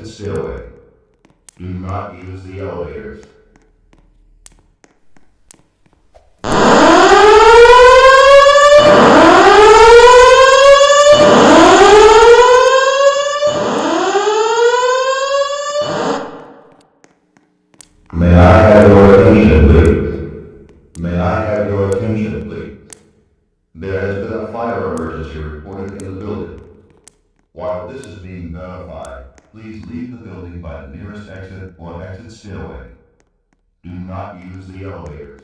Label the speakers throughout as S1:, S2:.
S1: exit stairway. Do not use the elevators. May I have your attention, please? May I have your attention, please? There has been a fire emergency reported in the building. While this is being verified, please leave the building by the nearest exit or exit stairway. Do not use the elevators.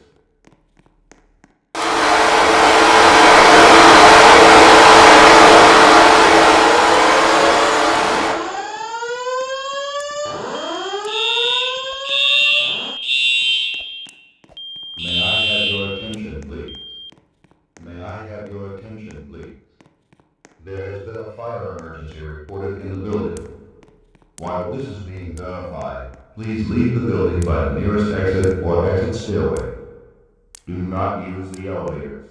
S1: May I have your attention, please? May I have your attention, please? There has been a fire emergency reported in the building. While this is being verified, please leave the building by the nearest exit or exit stairway. Do not use the elevators.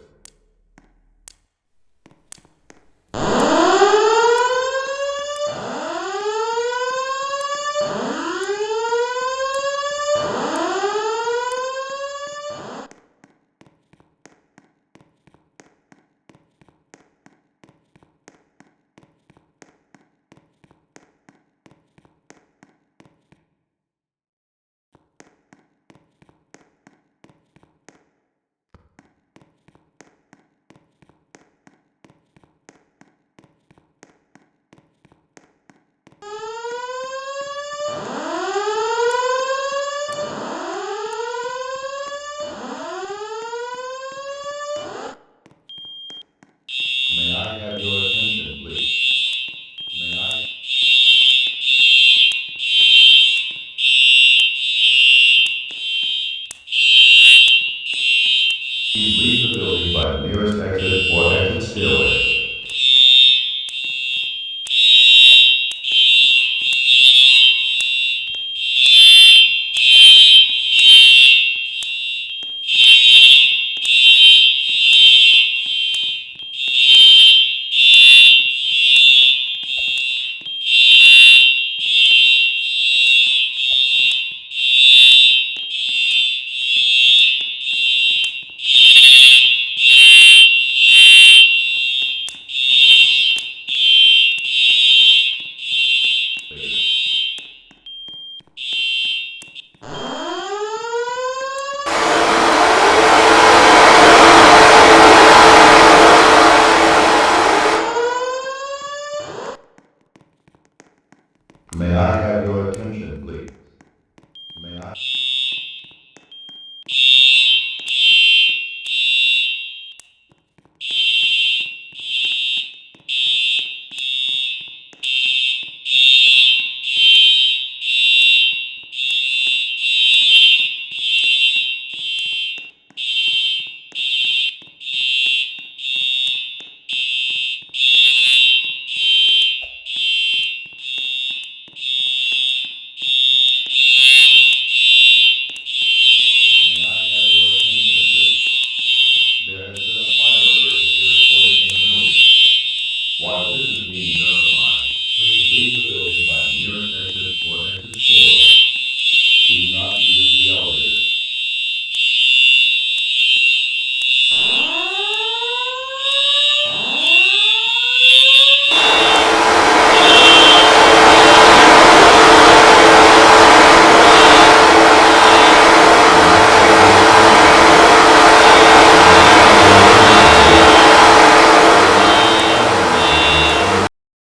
S1: May I have your attention, please? May I? Please leave the building by the nearest exit or exit stairway. May I have your attention?